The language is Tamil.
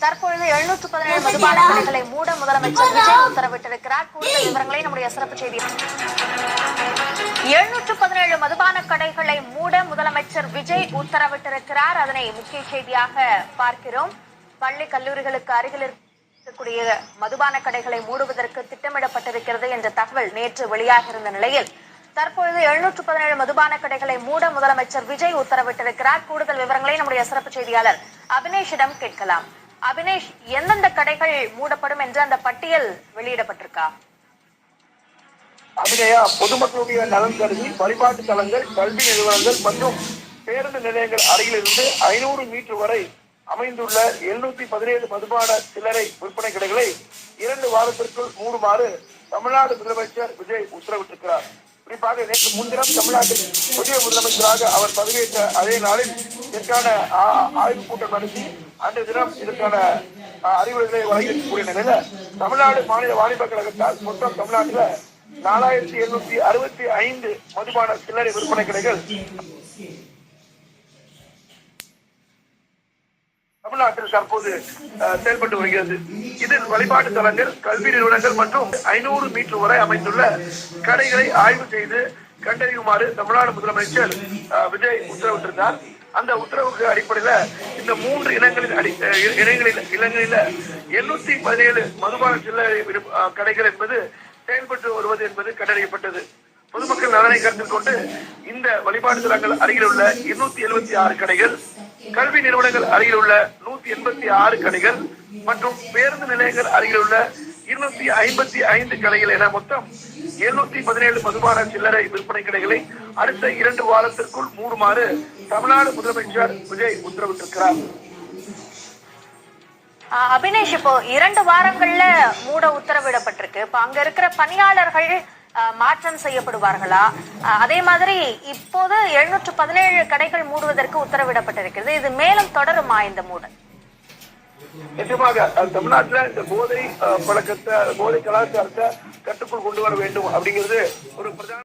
தற்பொழுது 717 மதுபான கடைகளை மூட முதலமைச்சர் விஜய் உத்தரவிட்டிருக்கிறார். கூடுதல் விவரங்களை நம்முடைய சிறப்பு செய்தி. 717 மதுபான கடைகளை மூட முதலமைச்சர் விஜய் உத்தரவிட்டிருக்கிறார். அதனை முக்கிய செய்தியாக பார்க்கிறோம். பள்ளி கல்லூரிகளுக்கு அருகில் இருக்கக்கூடிய மதுபான கடைகளை மூடுவதற்கு திட்டமிடப்பட்டிருக்கிறது என்ற தகவல் நேற்று வெளியாகியிருந்த நிலையில் தற்பொழுது 717 மதுபான கடைகளை மூட முதலமைச்சர் விஜய் உத்தரவிட்டிருக்கிறார். கூடுதல் விவரங்களை நம்முடைய சிறப்பு செய்தியாளர் அபினேஷிடம் கேட்கலாம். அபினேஷ், எந்தெந்த கடைகள் மூடப்படும் என்று அந்த பட்டியல் வெளியிடப்பட்டிருக்கா? அபிநயா, பொதுமக்களுடைய நலன் கருதி வழிபாட்டு தலங்கள், கல்வி நிறுவனங்கள் மற்றும் பேருந்து நிலையங்கள் அருகில் இருந்து 500 மீட்டர் வரை அமைந்துள்ள 717 மதுபான சில்லறை விற்பனை கடைகளை 2 வாரத்திற்குள் மூடுமாறு தமிழ்நாடு முதலமைச்சர் விஜய் உத்தரவிட்டிருக்கிறார். குறிப்பாக நேற்று முன்தினம் தமிழ்நாட்டில் புதிய முதலமைச்சராக அவர் பதவியேற்ற அதே நாளில் இதற்கான ஆய்வுக் கூட்டம் நடத்தி அன்றைய தினம் இதற்கான அறிவுரைகளை வழங்கக்கூடிய நிலையில தமிழ்நாடு மாநில வாணிப கழகத்தால் மொத்தம் தமிழ்நாட்டில் 4765 மதுபான சில்லறை விற்பனை கடைகள் தமிழ்நாட்டில் தற்போது செயல்பட்டு வருகிறது. இதில் வழிபாட்டு தலங்கள், கல்வி நிறுவனங்கள் மற்றும் 500 மீட்டர் வரை அமைந்துள்ள கடைகளை ஆய்வு செய்து கண்டறியுமாறு தமிழ்நாடு முதலமைச்சர் விஜய் உத்தரவிட்டிருந்தார். அந்த உத்தரவுக்கு அடிப்படையில் இந்த 3 இனங்களில் 717 மதுபான சில்லறை கடைகள் என்பது செயல்பட்டு வருவது என்பது கண்டறியப்பட்டது. பொதுமக்கள் நலனை கருத்தில் கொண்டு இந்த வழிபாட்டு தலங்கள் அருகில் உள்ள 276 கடைகள், கல்வி நிறுவனங்கள் அருகில் உள்ள 186 கடைகள் மற்றும் பேருந்து நிலையங்கள் அருகில் உள்ள 255 கடைகள் என மொத்தம் 717 மதுபான சில்லறை விற்பனை கடைகளை அடுத்த 2 வாரத்திற்குள் மூடுமாறு தமிழ்நாடு முதலமைச்சர் விஜய் உத்தரவிட்டிருக்கிறார். அபினேஷ், இப்போ 2 வாரங்கள்ல மூட உத்தரவிடப்பட்டிருக்கு. இப்ப அங்க இருக்கிற பணியாளர்கள் மாற்றம் செய்யப்படுவார்களா? அதே மாதிரி இப்போது 717 கடைகள் மூடுவதற்கு உத்தரவிடப்பட்டிருக்கிறது. இது மேலும் தொடருமா இந்த மூடல்? நிச்சயமாக தமிழ்நாட்டில் இந்த போதை பழக்கத்தை, போதை கலாச்சாரத்தை கட்டுக்குள் கொண்டு வர வேண்டும் அப்படிங்கிறது ஒரு பிரதான